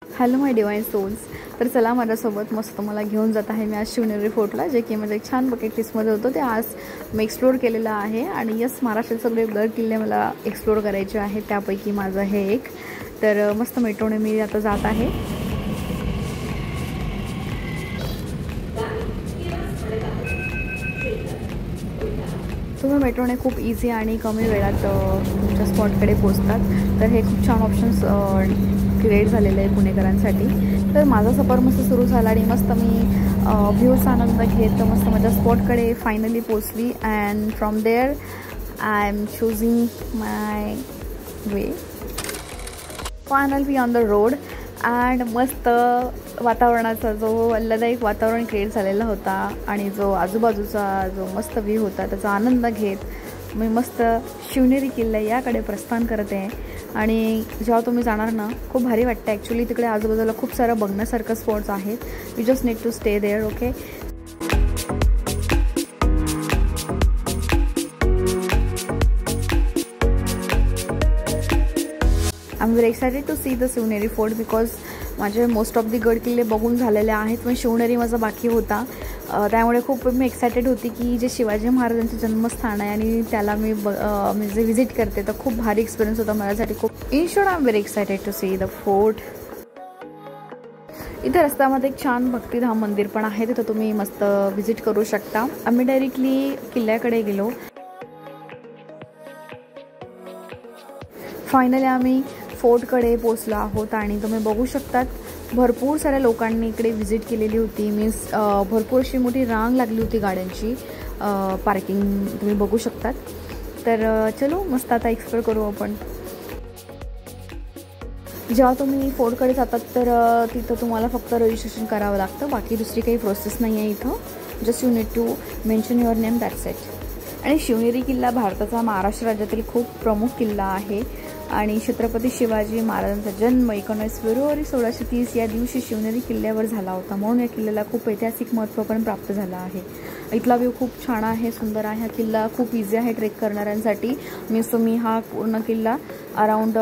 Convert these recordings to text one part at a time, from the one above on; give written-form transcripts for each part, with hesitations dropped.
Hello माय divine souls. तर चला माझ्यासोबत मस्त तुम्हाला घेऊन जात आहे मी आज शिवनेरी फोर्टला, जे की माझं एक छान बकेट लिस्टमध्ये होतं. ते आज मी एक्सप्लोर केलेलं आहे आणि यस, महाराष्ट्राचे सगळे गड किल्ले मला एक्सप्लोर करायचे आहेत. त्यापैकी माझं हे एक. तर मस्त मेट्रोने मी आता जात आहे. तुम्ही मेट्रोने खूप इझी आणि कमी वेळात तुमच्या स्पॉटकडे पोचतात. तर हे खूप छान ऑप्शन्स क्रिएट झालेलं आहे पुणेकरांसाठी. तर माझा सफर मस्त सुरू झाला आणि मस्त मी व्ह्यूचा आनंद घेत मस्त माझ्या स्पॉटकडे फायनली पोचली. And from there I am choosing my way. Finally on the road. And मस्त वातावरणाचा जो आल्हाददायक वातावरण क्रिएट झालेला होता आणि जो आजूबाजूचा जो मस्त व्ह्यू होता त्याचा आनंद घेत मी मस्त शिवनेरी किल्ला याकडे प्रस्थान करते आहे. आणि जेव्हा तुम्ही जाणार ना, खूप भारी वाटतं ॲक्च्युली. तिकडे आजूबाजूला खूप सारं बघण्यासारखं स्पॉट्स आहेत. You just need to stay there. Okay. I am very excited to see the Shivneri fort because माझे मोस्ट ऑफ दी गड किल्ले बघून झालेले आहेत, पण शिवनेरी माझा बाकी होता. त्यामुळे खूप मी एक्सायटेड होती की जे शिवाजी महाराजांचे जन्मस्थान आहे आणि त्याला मी म्हणजे व्हिजिट करते, तर खूप भारी एक्सपिरियन्स होता माझ्यासाठी. खूप in short I am very excited to see the fort. इथे रस्त्यामध्ये एक छान भक्तिधाम मंदिर पण आहे, तिथं तुम्ही मस्त व्हिजिट करू शकता. आम्ही डायरेक्टली किल्ल्याकडे गेलो. फायनली आम्ही फोर्टकडे पोचलो आहोत आणि तुम्ही बघू शकतात भरपूर साऱ्या लोकांनी इकडे व्हिजिट केलेली होती. मीन्स भरपूर अशी मोठी रांग लागली होती गाड्यांची. पार्किंग तुम्ही बघू शकतात. तर चलो मस्त आता एक्सप्लोर करू आपण. जेव्हा तुम्ही फोर्टकडे जातात तर तिथं तुम्हाला फक्त रजिस्ट्रेशन करावं लागतं, बाकी दुसरी काही प्रोसेस नाही आहे इथं. Just you need to mention your name, that's it. आणि शिवनेरी किल्ला भारताचा महाराष्ट्र राज्यातील खूप प्रमुख किल्ला आहे आणि छत्रपती शिवाजी महाराजांचा जन्म 19 फेब्रुवारी 1630 या दिवशी शिवनेरी किल्ल्यावर झाला होता. म्हणून या किल्ल्याला खूप ऐतिहासिक महत्त्व पण प्राप्त झालं आहे. इथला व्ह्यू खूप छान आहे, सुंदर आहे. हा किल्ला खूप इझी आहे ट्रेक करणाऱ्यांसाठी. मीन्स तुम्ही हा पूर्ण किल्ला अराउंड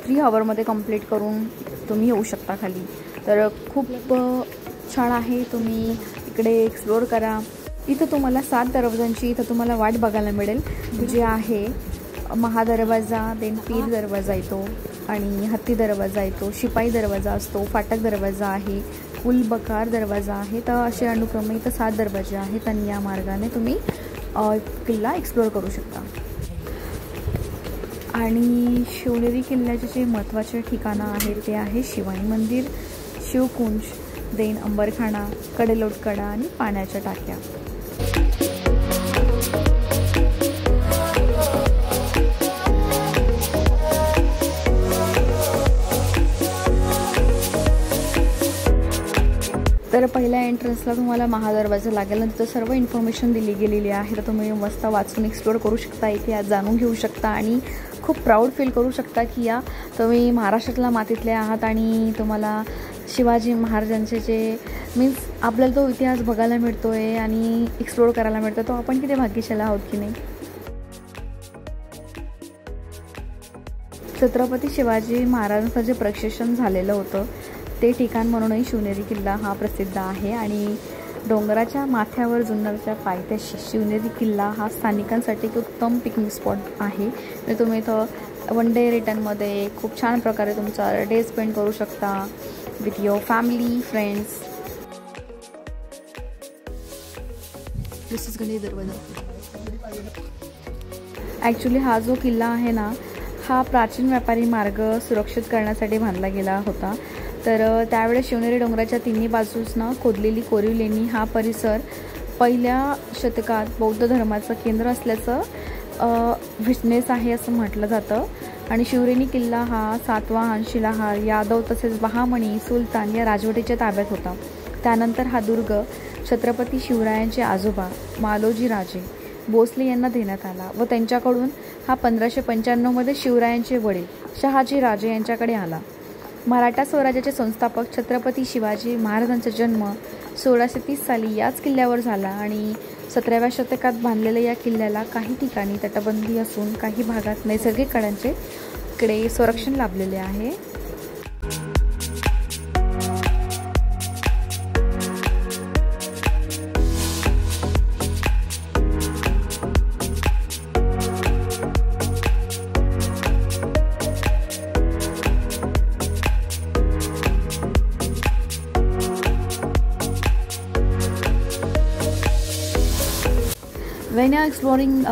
3 आवरमध्ये कंप्लीट करून तुम्ही येऊ शकता खाली. तर खूप छान आहे. तुम्ही इकडे एक्सप्लोर करा. इथं तुम्हाला 7 दरवाजांची इथं तुम्हाला वाट बघायला मिळेल, जे आहे महादरवाजा, देन पीर दरवाजा येतो आणि हत्ती दरवाजा येतो, शिपाई दरवाजा असतो, फाटक दरवाजा आहे, फुलबकार दरवाजा आहे. तर असे अनुक्रमे इथं 7 दरवाजे आहेत आणि या मार्गाने तुम्ही किल्ला एक्सप्लोर करू शकता. आणि शिवनेरी किल्ल्याचे जे महत्त्वाचे ठिकाणं आहेत ते आहे शिवाई मंदिर, शिवकुंज, देन अंबरखाना, कडेलोटकडा आणि पाण्याच्या टाक्या. तर पहिल्या एंट्रन्सला तुम्हाला महादरवाजा लागेल आणि तिथं सर्व इन्फॉर्मेशन दिली गेलेली आहे. तर तुम्ही मस्त वाचून एक्सप्लोर करू शकता, इथे जाणून घेऊ शकता आणि खूप प्राऊड फील करू शकता की या तुम्ही महाराष्ट्रातल्या मातीतले आहात आणि तुम्हाला शिवाजी महाराजांचे जे मीन्स आपल्याला तो इतिहास बघायला मिळतो आहे आणि एक्सप्लोर करायला मिळतो, तो आपण किती भाग्यशाली आहोत की नाही. छत्रपती शिवाजी महाराजांचं जे प्रक्षेपण झालेलं होतं ते ठिकाण म्हणूनही शिवनेरी किल्ला हा प्रसिद्ध आहे. आणि डोंगराच्या माथ्यावर जुन्नरच्या पायथ्याशी शिवनेरी किल्ला हा स्थानिकांसाठी एक उत्तम पिकनिक स्पॉट आहे. तर तुम्ही इथं 1 डे रिटर्नमध्ये खूप छान प्रकारे तुमचा डे स्पेंड करू शकता with your family, friends. This is Ganesh दरवाजा. ॲक्च्युली हा जो किल्ला आहे ना, हा प्राचीन व्यापारी मार्ग सुरक्षित करण्यासाठी बांधला गेला होता. तर त्यावेळेस शिवनेरी डोंगराच्या तिन्ही बाजूसनं खोदलेली कोरीव लेणी हा परिसर पहिल्या शतकात बौद्ध धर्माचं केंद्र असल्याचं विटनेस आहे असं म्हटलं जातं. आणि शिवनेरी किल्ला हा सातवाहन, शिलाहार, यादव तसेच बहामणी, सुलतान या राजवटीच्या ताब्यात होता. त्यानंतर हा दुर्ग छत्रपती शिवरायांचे आजोबा मालोजी राजे भोसले यांना देण्यात आला व त्यांच्याकडून हा 1595मध्ये शिवरायांचे वडील शहाजी राजे यांच्याकडे आला. मराठा स्वराज्याचे संस्थापक छत्रपती शिवाजी महाराजांचा जन्म 1630 साली याच किल्ल्यावर झाला आणि 17व्या शतकात बांधलेल्या या किल्ल्याला काही ठिकाणी तटबंदी असून काही भागात नैसर्गिक कड्यांचे इकडे संरक्षण लाभलेले आहे. when you are exploring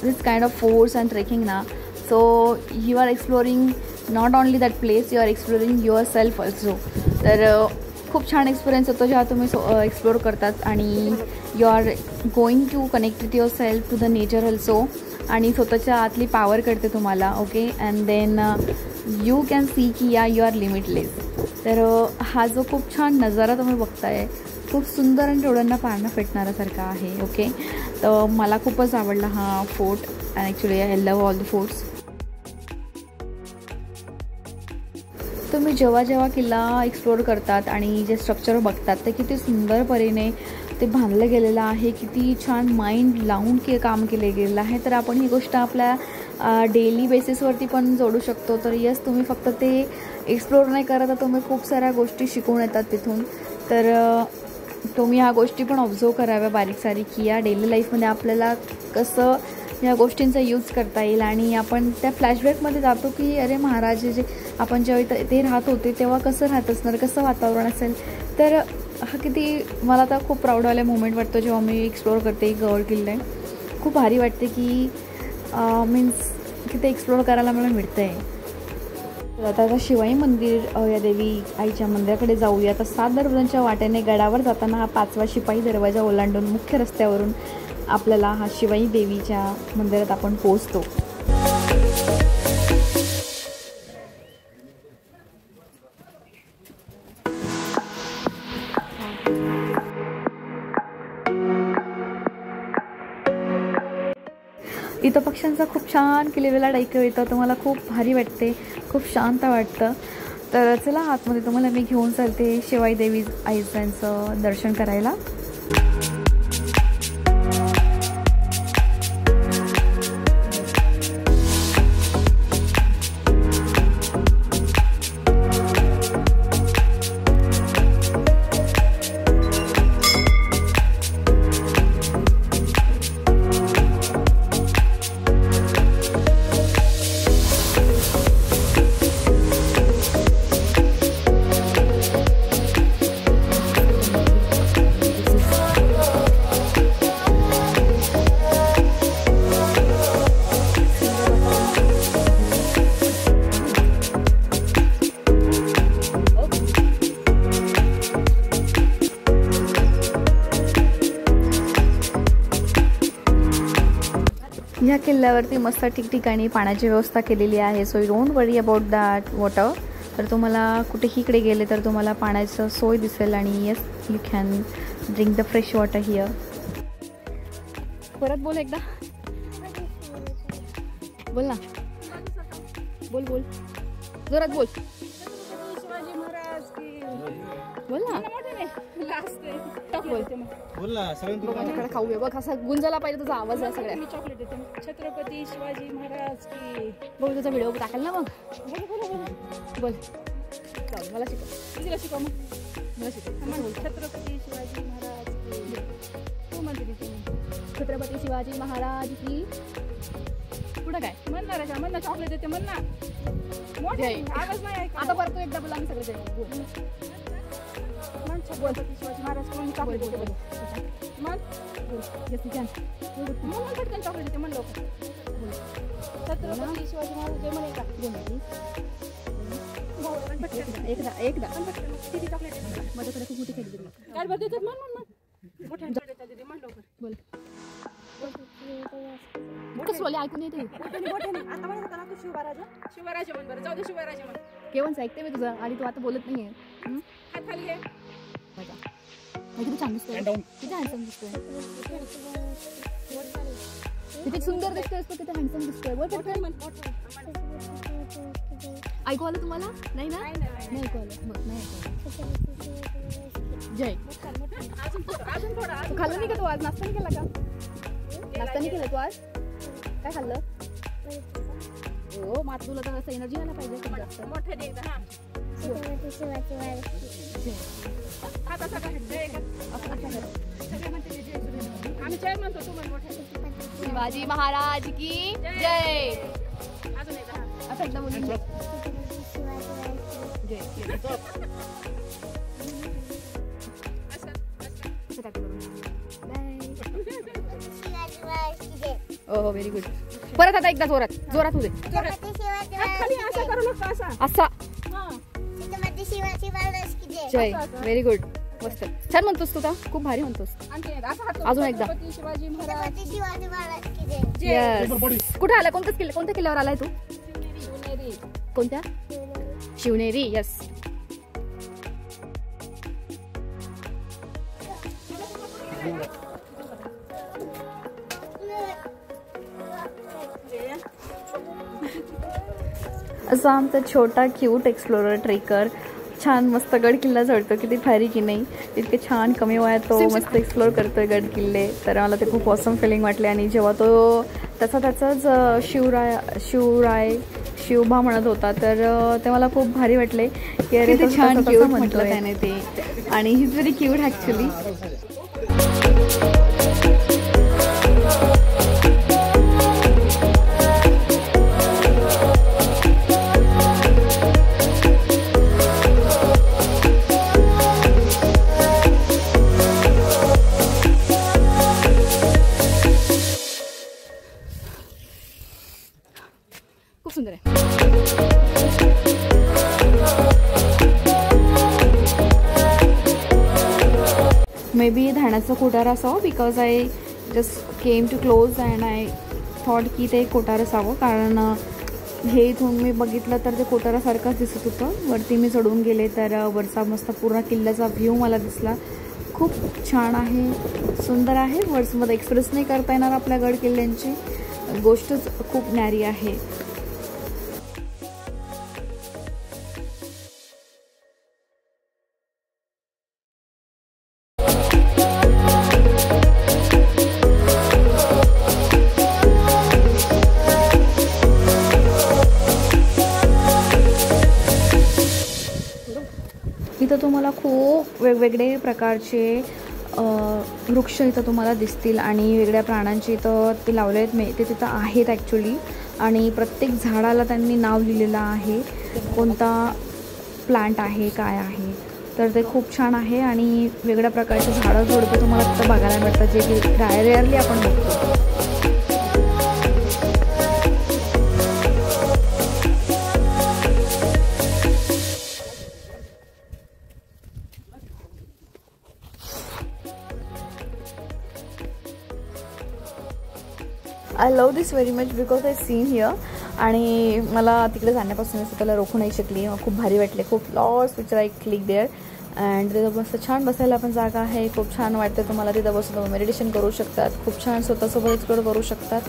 this kind of forts and trekking na, so you are exploring not only that place, you are exploring yourself also. तर खूप छान एक्सपिरियन्स होतो जेव्हा तुम्ही एक्सप्लोर करतात आणि you are going to connect with yourself to the nature also आणि स्वतःच्या आतली पॉवर कळते तुम्हाला. Okay, and then you can see की या यू आर लिमिटलेस. तर हा जो खूप छान नजारा तुम्ही बघताय खूप सुंदर आणि डोळ्यांना पारणं फेटणाऱ्यासारखा आहे. ओके, तर मला खूपच आवडला हा fort and actually I love all the forts. तुम्ही जेव्हा किल्ला एक्सप्लोर करतात आणि जे स्ट्रक्चर बघतात ते किती सुंदर परीने ते बांधलं गेलेलं आहे, किती छान माइंड लावून काम केले गेलेलं आहे. तर आपण ही गोष्ट आपल्या डेली बेसिसवरती पण जोडू शकतो. तर यस, तुम्ही फक्त ते एक्सप्लोर नाही करत तर तुम्ही खूप साऱ्या गोष्टी शिकून येतात तिथून. तर तुम्ही ह्या गोष्टी पण ऑब्झर्व कराव्या बारीक सारीक की या डेली लाईफमध्ये आपल्याला कसं या गोष्टींचा यूज करता येईल. आणि आपण त्या फ्लॅशबॅकमध्ये जातो की अरे महाराज जे आपण जेव्हा ते राहत होते तेव्हा कसं राहत असणार, कसं वातावरण असेल. तर हा किती मला आता खूप प्राऊडवाला मोमेंट वाटतो जेव्हा मी एक्सप्लोअर करते गड किल्ले. खूप भारी वाटते की मीन्स की ते एक्सप्लोअर करायला मला मिळतं आहे. तर आता शिवाई मंदिर या देवी आईच्या मंदिराकडे जाऊया. तर 7 दरवाजांच्या वाटेने गडावर जाताना हा 5वा शिपाई दरवाजा ओलांडून मुख्य रस्त्यावरून आपल्याला हा शिवाई देवीच्या मंदिरात आपण पोहोचतो. इथं पक्ष्यांचा खूप छान किलबिलाट ऐकू येतं. तुम्हाला खूप भारी वाटते, खूप शांत वाटतं. तर चला आतमध्ये तुम्हाला मी घेऊन चालते शिवाई देवी आईचं दर्शन करायला. ह्या किल्ल्यावरती मस्त ठिकठिकाणी पाण्याची व्यवस्था केलेली आहे. So you don't worry about that water. तर तुम्हाला कुठेही इकडे गेले तर तुम्हाला पाण्याचं सोय दिसेल आणि yes you can drink the fresh water here. परत बोल एकदा, बोल ना, बोल बोल जोरात बोल, बोल ना, बोल ना. सगळ्यांकडे खाऊ बघ असा गुंजाला पाहिजे तुझा आवाज आहे सगळ्या. छत्रपती शिवाजी महाराज की. बोल, तुझा व्हिडिओ टाकेल ना मग. बोल, मला शिकव. तिला शिकव मग. मला शिकव. छत्रपती शिवाजी महाराज की. तू म्हणते तिथे छत्रपती शिवाजी महाराज की. पुढं काय म्हणणार आहे का? म्हणणार चॉकलेट देते म्हणणार. मोठे आवाज नाही ऐकत. आता परत एकदा बोला, आम्ही सगळे बोल. छत्रपती शिवाजी महाराज कोण चॉकलेट देते बोल. मग मग पटकन चॉकलेट देते म्हण लोक. छत्रपती शिवाजी महाराज जय म्हणे का? एकदा एकदा किती चॉकलेट देते? माझ्याकडे खूप मोठी खेळली. काय बरं देतात म्हण मोठ्या चॉकलेट देते म्हण लवकर. बोल कसं बोले ऐकून येते. आता म्हणत होता ना तू शिवराज म्हण. बरं जाऊ दे शिवराज म्हण. केवण ऐकते मी तुझं आणि तू आता बोलत नाहीये. हात खाली घे. किती छान दिसतोय, किती हँडसम दिसतोय, किती सुंदर दिसतोय, किती हँडसम दिसतोय. बोल ऐकू आलं तुम्हाला? नाही ना, नाही ऐकू आलं. मग नाही ऐकू आलं. जय. तू खाल्लं नाही का? तू आज नाश्ता नाही केला का? नाश्ता नाही केला तू आज? काय खाल्लं? हो, मग तुला तर असं एनर्जी यायला पाहिजे. मोठे दे एकदा. आम्ही जय म्हणतो, तू म्हण मोठे. शिवाजी महाराज की जय. अजून एकदा. असं एकदा बोलून जय. असं काय करू. बाय. Very good. परत आता एकदा जोरात जोरात होते. असा जय. Very good. मस्त छान म्हणतोस तू का? खूप भारी म्हणतोस. अजून एकदा. कुठे आला? कोणत्या किल्ल्यावर आलाय तू? कोणत्या? शिवनेरी. यस. असा आमचा छोटा क्यूट एक्सप्लोरर ट्रेकर छान मस्त गड किल्ला चढतो. किती भारी की नाही. इतके छान कमी वयात तो मस्त एक्सप्लोर करतोय गड किल्ले. तर मला ते खूप ऑसम फिलिंग वाटले. आणि जेव्हा तो त्याचाच शिवबा म्हणत होता तर ते मला खूप भारी वाटले की अरे तो छान क्यूट म्हटलं त्याने ते. आणि he is very cute actually. खूप सुंदर आहे. मे बी धाण्याचं कोटार असावं because I just came to close and I thought की ते कोटार असावं. कारण हे इथून मी बघितलं तर ते कोटारासारखंच दिसत होतं. वरती मी चढून गेले तर वरचा मस्त पूर्ण किल्ल्याचा व्ह्यू मला दिसला. खूप छान आहे, सुंदर आहे. वर्ड्समध्ये एक्सप्रेस नाही करता येणार आपल्या गड किल्ल्यांची. गोष्टच खूप न्यारी आहे. इथं तुम्हाला खूप वेगवेगळे प्रकारचे वृक्ष इथं तुम्हाला दिसतील आणि वेगळ्या प्राण्यांचे इथं ते लावले आहेत. ते तिथं आहेत ॲक्च्युली. आणि प्रत्येक झाडाला त्यांनी नाव लिहिलेलं आहे, कोणता प्लांट आहे, काय आहे. तर ते खूप छान आहे. आणि वेगळ्या प्रकारचे झाडं झुडपं तुम्हाला तिथं बघायला मिळतात जे की रेअरली आपण बघतो. I love this very much because I seen here. आणि मला तिकडे जाण्यापासून त्याला रोखू नाही शकली. खूप भारी वाटले. खूप lots picture I click there. And तिथं मस्त छान बसायला पण जागा आहे. खूप छान वाटतं तुम्हाला तिथं बसून. तुम्ही मेडिटेशन करू शकतात. खूप छान स्वतःसोबत एक्सप्लोर करू शकतात.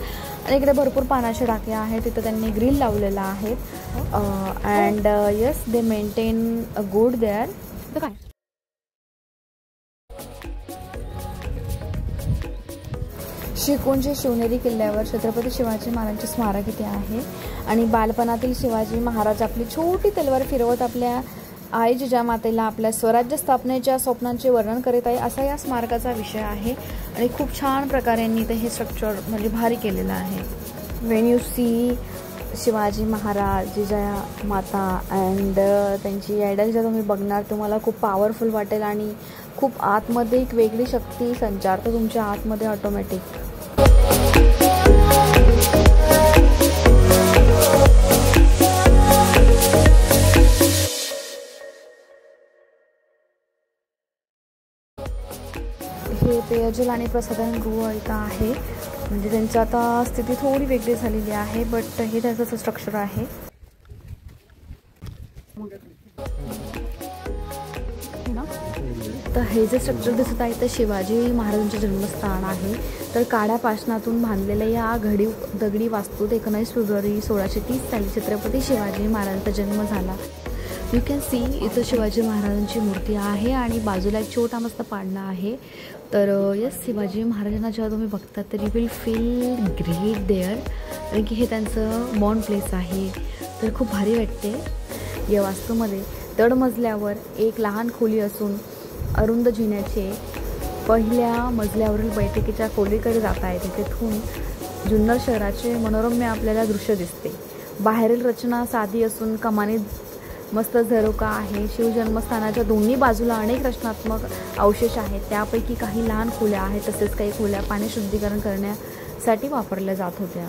आणि इकडे भरपूर पाण्याचे टाके आहेत. तिथं त्यांनी ग्रिल लावलेला आहे. And yes they maintain a good there. तर काय शिवकुंजी शिवनेरी किल्ल्यावर छत्रपती शिवाजी महाराजांचे स्मारक इथे आहे. आणि बालपणातील शिवाजी महाराज आपली छोटी तलवार फिरवत आपल्या आई जिजामातेला आपल्या स्वराज्य स्थापनेच्या स्वप्नांचे वर्णन करीत आहे असा या स्मारकाचा विषय आहे. आणि खूप छान प्रकारे यांनी ते हे स्ट्रक्चर म्हणजे भारी केलेलं आहे. When you see Shivaji Maharaj, Jijamata and त्यांची आयडल जर तुम्ही बघणार तुम्हाला खूप पॉवरफुल वाटेल. आणि खूप आतमध्ये एक वेगळी शक्ती संचारतो तुमच्या आतमध्ये ऑटोमॅटिक. हे पेयजल आणि प्रसाधन गृह इथं आहे. म्हणजे त्यांची आता स्थिती थोडी वेगळी झालेली आहे बट हे त्याचं स्ट्रक्चर आहे. तर हे जे स्ट्रक्चर दिसत आहे ते शिवाजी महाराजांचे जन्मस्थान आहे. तर काड्या पाषाणातून बांधलेल्या या दगडी वास्तूत 19 फेब्रुवारी 1630 साली छत्रपती शिवाजी महाराजांचा जन्म झाला. यू कॅन सी इथं शिवाजी महाराजांची मूर्ती आहे आणि बाजूला एक छोटा मस्त पाळणा आहे. तर यस शिवाजी महाराजांना जेव्हा तुम्ही बघता तर you will feel great there. कारण की हे त्यांचं बॉर्न प्लेस आहे. तर खूप भारी वाटते. या वास्तूमध्ये तळमजल्यावर एक लहान खोली असून अरुंद जिन्याचे पहिल्या मजल्यावरील बैठकीच्या खोलीकडे जाता येते. तिथून जुन्नर शहराचे मनोरम्य आपल्याला दृश्य दिसते. बाहेरील रचना साधी असून कमानीत मस्त झरोका आहे. शिवजन्मस्थानाच्या दोन्ही बाजूला अनेक रचनात्मक अवशेष आहेत. त्यापैकी काही लहान खोल्या आहेत तसेच काही खोल्या पाणी शुद्धीकरण ट्रेकसाठी वापरल्या जात होत्या.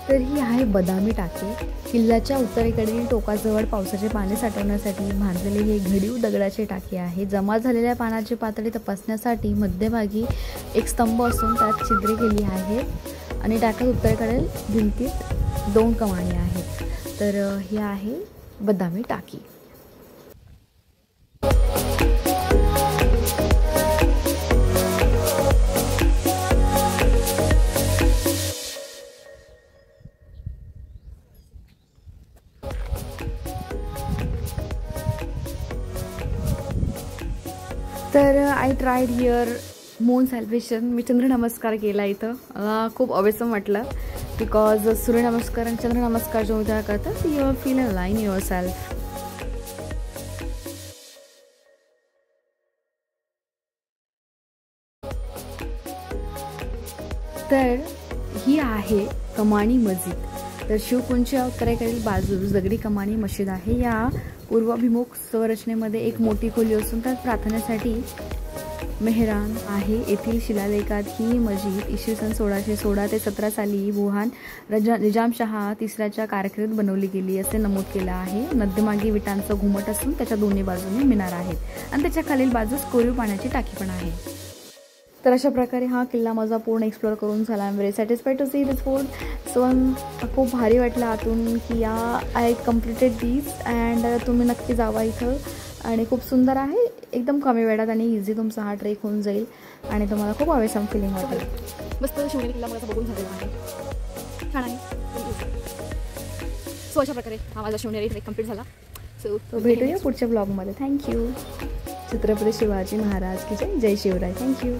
तर ही आहे बदामी टाकी. किल्ल्याच्या उत्तरेकडील टोकाजवळ पावसाचे पाणी साठवण्यासाठी बांधलेली ही घडीव दगडाची टाकी आहे. जमा झालेल्या पाण्याची पातळी तपासण्यासाठी मध्यभागी एक स्तंभ असून त्यात छिद्रे केली आहेत आणि टाकीत उत्तरेकडील भिंतीत 2 कमानी आहेत. तर ही आहे बदामी टाकी. तर आय ट्रायड हिअर मून सॅल्वेशन. मी चंद्रनमस्कार केला इथं. मला खूप अवेसम वाटलं बिकॉज सूर्यनमस्कार आणि चंद्रनमस्कार जो त्या करतात you feel a line your self. तर ही आहे कमानी मस्जिद. तर शिवकुंजच्या उत्तरेकडील बाजूस दगडी कमानी मशीद आहे. या पूर्वाभिमुख संरचनेमध्ये एक मोठी खोली असून त्यात प्रार्थनेसाठी मेहरान आहे. येथील शिलालेखात ही मस्जिद इसवी सन 1616 ते 17 साली बुहान निजामशहा तिसऱ्याच्या कारकिर्दीत बनवली गेली असे नमूद केलं आहे. मध्यमागी विटांचं घुमट असून त्याच्या दोन्ही बाजूने मिनार आहेत आणि त्याच्या खालील बाजूस कोरीव पाण्याची टाकी पण आहे. तर अशा प्रकारे हा किल्ला माझा पूर्ण एक्सप्लोअर करून झाला. I am very satisfied to see this food. So खूप भारी वाटलं आतून की आय कम्प्लिटेड दिस अँड तुम्ही नक्की जावा इथं. आणि खूप सुंदर आहे. एकदम कमी वेळात आणि इझी तुमचा हा ट्रेक होऊन जाईल आणि तुम्हाला खूप अवेसम फिलिंग वाटेल. मस्त शिवनेरी किल्ला मला बघून झालेला आहे. छान आहे. सो अशा प्रकारे हा माझा शिवनेरी ट्रेक कम्प्लीट झाला. सो भेटूया पुढच्या ब्लॉगमध्ये. थँक्यू. छत्रपती शिवाजी महाराज की जय. जय शिवराय. थँक्यू.